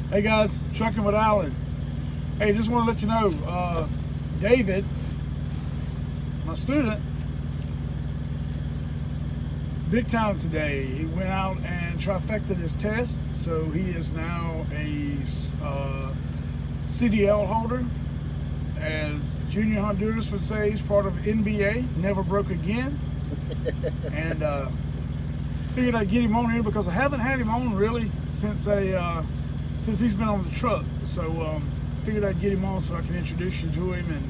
Hey guys, Trucking with Alan. Hey, just want to let you know, David, my student, big time today. He went out and trifected his test, so he is now a CDL holder. As Junior Honduras would say, he's part of NBA, never broke again. And figured I'd get him on here because I haven't had him on really since he's been on the truck. So figured I'd get him on so I can introduce you to him, and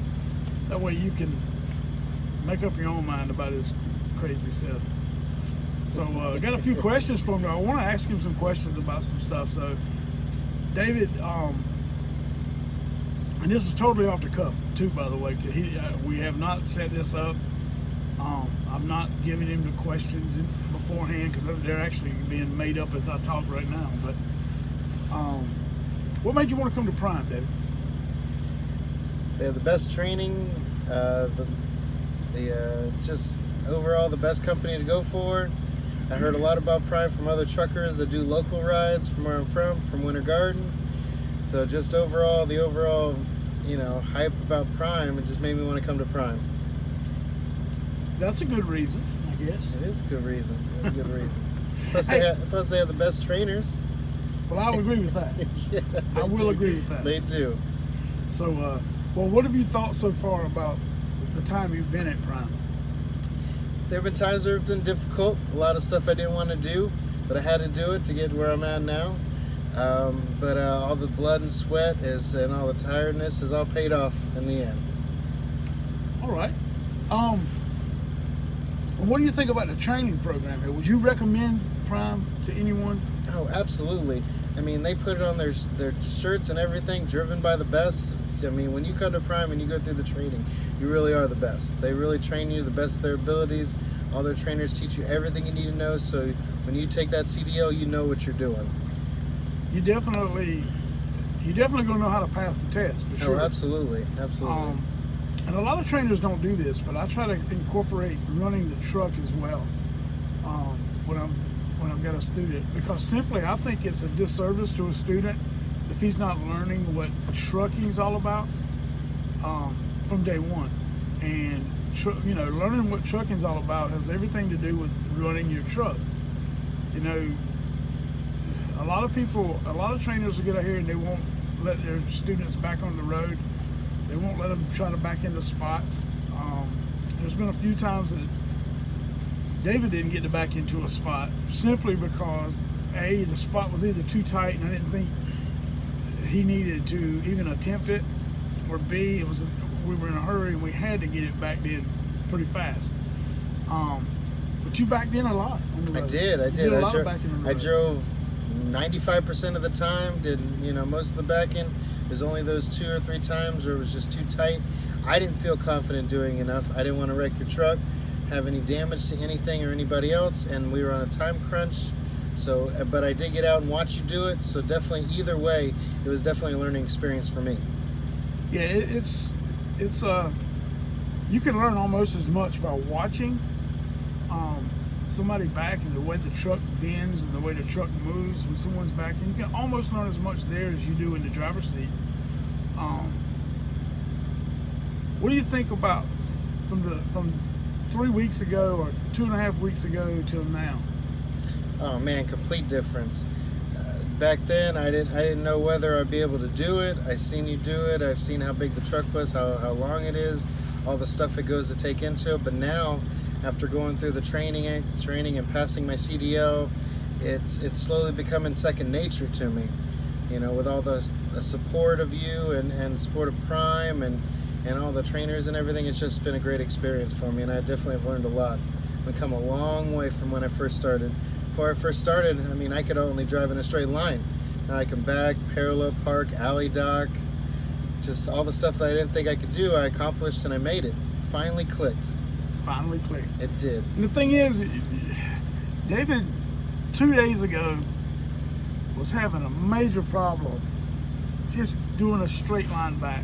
that way you can make up your own mind about his crazy self. So I got a few questions for him. I want to ask him some questions about some stuff. So David, and this is totally off the cuff too, by the way, because we have not set this up. I'm not giving him the questions beforehand because they're actually being made up as I talk right now. But what made you want to come to Prime, David? They have the best training, just overall the best company to go for. I heard a lot about Prime from other truckers that do local rides from where I'm from Winter Garden. So just overall, the overall, hype about Prime, it just made me want to come to Prime. That's a good reason, I guess. It is a good reason. It's a good reason. Plus they have the best trainers. Well, I'll agree with that. Yeah, I will agree with that. They do. So, well, what have you thought so far about the time you've been at Prime? There have been times where it's been difficult. A lot of stuff I didn't want to do, but I had to do it to get where I'm at now. But all the blood and sweat and all the tiredness is all paid off in the end. All right. What do you think about the training program here? Would you recommend Prime to anyone? Oh, absolutely. I mean, they put it on their shirts and everything, driven by the best. I mean, when you come to Prime and you go through the training, you really are the best. They really train you to the best of their abilities. All their trainers teach you everything you need to know, so when you take that CDL, you know what you're doing. You definitely gonna know how to pass the test, for sure. Oh, absolutely. Absolutely. And a lot of trainers don't do this, but I try to incorporate running the truck as well when I've got a student, because simply I think it's a disservice to a student if he's not learning what trucking's all about from day one. And learning what trucking's all about has everything to do with running your truck. A lot of trainers will get out here and they won't let their students back on the road. They won't let them try to back into spots. There's been a few times that David didn't get to back into a spot simply because A, the spot was either too tight and I didn't think he needed to even attempt it, or B, we were in a hurry and we had to get it backed in pretty fast. But you backed in a lot on the road. I did. You did a lot of backing on the road. I drove 95% of the time, did most of the backing. There's only those 2 or 3 times where it was just too tight. I didn't feel confident doing enough. I didn't want to wreck your truck, have any damage to anything or anybody else, and we were on a time crunch. So, but I did get out and watch you do it. So definitely, either way, it was definitely a learning experience for me. Yeah, it's you can learn almost as much by watching somebody back and the way the truck bends and the way the truck moves when someone's backing. You can almost learn as much there as you do in the driver's seat. What do you think about from 3 weeks ago or 2.5 weeks ago till now? Oh man, complete difference. Back then, I didn't know whether I'd be able to do it. I seen you do it. I've seen how big the truck was, how long it is, all the stuff it goes to take into it. But now, after going through the training and passing my CDL, it's slowly becoming second nature to me. With all the support of you and support of Prime and all the trainers and everything, it's just been a great experience for me, and I definitely have learned a lot. I've come a long way from when I first started. Before I first started, I mean, I could only drive in a straight line. Now I can back, parallel park, alley dock, just all the stuff that I didn't think I could do, I accomplished and I made it. Finally clicked. Finally clicked. It did. And the thing is, David, 2 days ago, was having a major problem just doing a straight line back.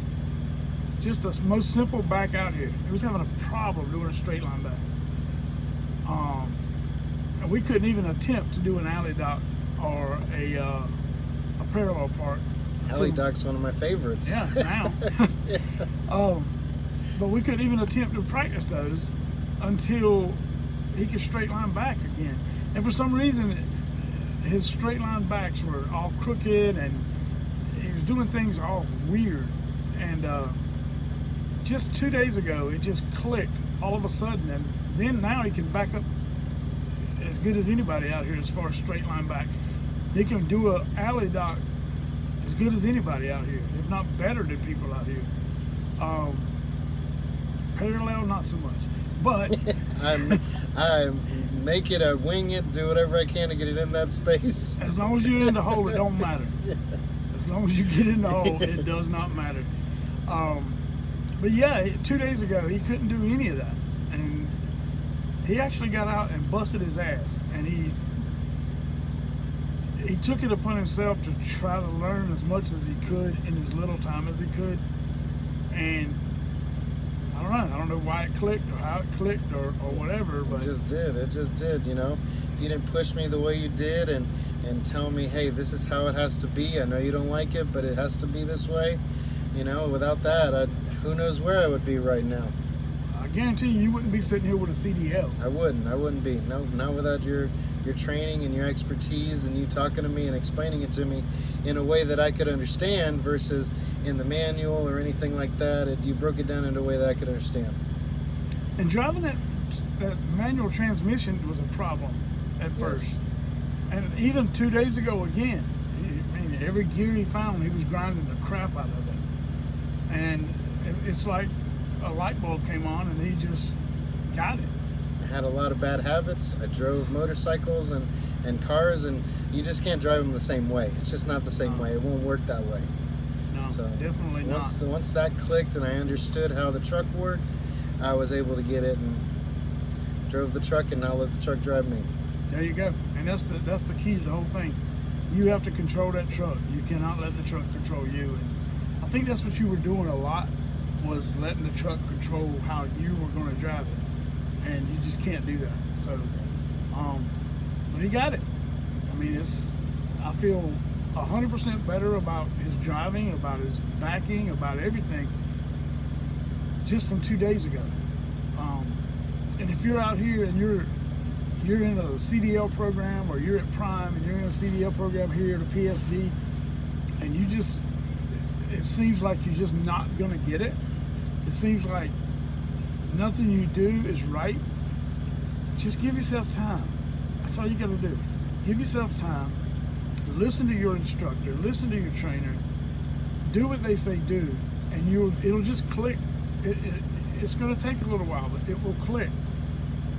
Just the most simple back out here. He was having a problem doing a straight line back. And we couldn't even attempt to do an alley dock or a parallel park. Alley Doc's one of my favorites. Yeah, now. But we couldn't even attempt to practice those until he could straight line back again. And for some reason, his straight line backs were all crooked, and he was doing things all weird. And just 2 days ago, it just clicked all of a sudden. And then now he can back up as good as anybody out here as far as straight line back. He can do a alley dock as good as anybody out here, if not better than people out here. Parallel, not so much, but I make it, I wing it, do whatever I can to get it in that space. As long as you're in the hole, it don't matter. As long as you get in the hole, it does not matter. But yeah, 2 days ago he couldn't do any of that, and he actually got out and busted his ass, and he took it upon himself to try to learn as much as he could in as little time as he could. And I don't know why it clicked or how it clicked or whatever, but it just did, you know. If you didn't push me the way you did and tell me, hey, this is how it has to be, I know you don't like it, but it has to be this way, you know, without that, who knows where I would be right now. I guarantee you wouldn't be sitting here with a CDL. I wouldn't be. No, not without your training and your expertise and you talking to me and explaining it to me in a way that I could understand versus in the manual or anything like that. You broke it down in a way that I could understand. And driving that manual transmission was a problem at first. And even 2 days ago again, I mean, every gear he found, he was grinding the crap out of it. And it's like a light bulb came on and he just got it. I had a lot of bad habits. I drove motorcycles and cars, and you just can't drive them the same way. It's just not the same way. It won't work that way. No, so definitely not. Once that clicked and I understood how the truck worked, I was able to get it and drove the truck, and now let the truck drive me. There you go. And that's the key to the whole thing. You have to control that truck. You cannot let the truck control you. And I think that's what you were doing a lot, was letting the truck control how you were going to drive it. And you just can't do that. So, but he got it. I mean, I feel 100% better about his driving, about his backing, about everything, just from 2 days ago. And if you're out here and you're in a CDL program, or you're at Prime and you're in a CDL program here at a PSD, and it seems like you're just not going to get it. It seems like nothing you do is right. Just give yourself time. That's all you got to do. Give yourself time. Listen to your instructor. Listen to your trainer. Do what they say do, and it'll just click. It's going to take a little while, but it will click.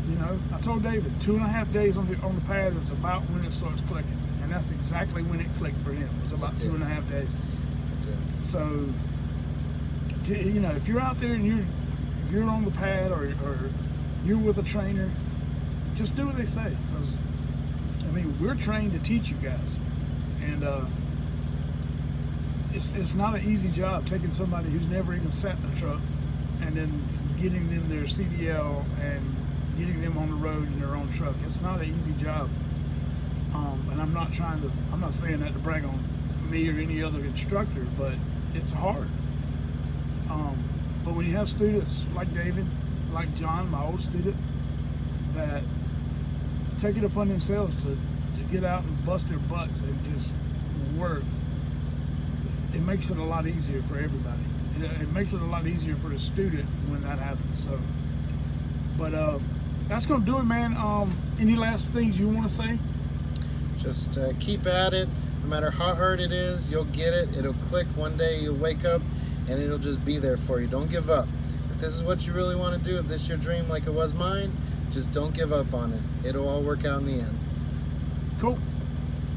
You know, I told David, 2.5 days on the pad is about when it starts clicking, and that's exactly when it clicked for him. It was about 2.5 days. So, you know, if you're out there and you're on the pad or you're with a trainer, just do what they say, because I mean, we're trained to teach you guys, and it's not an easy job taking somebody who's never even sat in a truck and then getting them their CDL and getting them on the road in their own truck. It's not an easy job, and I'm not saying that to brag on me or any other instructor, but it's hard. But when you have students like David, like John, my old student, that take it upon themselves to get out and bust their butts and just work, it makes it a lot easier for everybody. It makes it a lot easier for the student when that happens. So, but that's gonna do it, man. Any last things you want to say? Just keep at it. No matter how hard it is, you'll get it. It'll click one day. You'll wake up, and it'll just be there for you. Don't give up. If this is what you really want to do, if this is your dream like it was mine, just don't give up on it. It'll all work out in the end. Cool.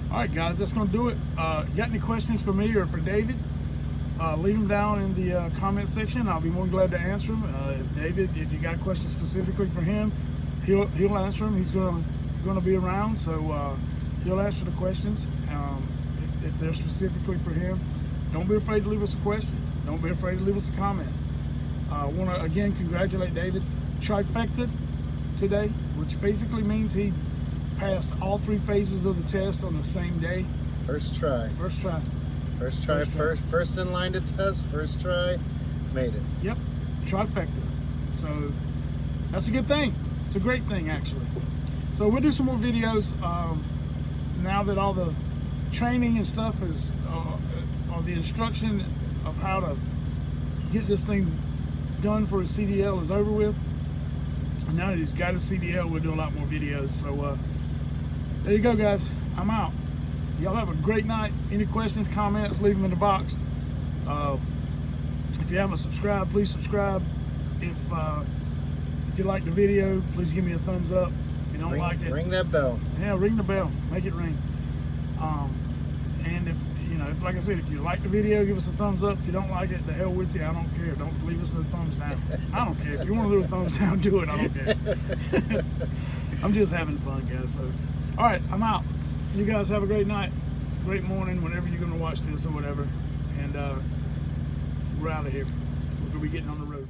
All right, guys, that's gonna do it. Got any questions for me or for David? Leave them down in the comment section. I'll be more than glad to answer them. If you got questions specifically for him, he'll answer them. He's gonna be around, so he'll answer the questions. If they're specifically for him, don't be afraid to leave us a question. Don't be afraid to leave us a comment. I want to again congratulate David. TRIFECTA today, which basically means he passed all 3 phases of the test on the same day. First try. First try. First try. First in line to test. First try. Made it. Yep. Trifecta. So that's a good thing. It's a great thing, actually. So we'll do some more videos now that all the training and stuff is, or the instruction of how to get this thing done for a CDL is over with. And now that he's got a CDL, we'll do a lot more videos. So there you go, guys. I'm out. Y'all have a great night. Any questions, comments, leave them in the box. If you haven't subscribed, please subscribe. If you like the video, please give me a thumbs up. If you don't like it, ring that bell. Yeah, ring the bell. Make it ring. And if like I said, if you like the video, give us a thumbs up. If you don't like it, the hell with you. I don't care. Don't leave us no thumbs down. I don't care. If you want to do a thumbs down, do it. I don't care. I'm just having fun, guys. So, all right, I'm out. You guys have a great night, great morning, whenever you're going to watch this or whatever. And we're out of here. We're going to be getting on the road.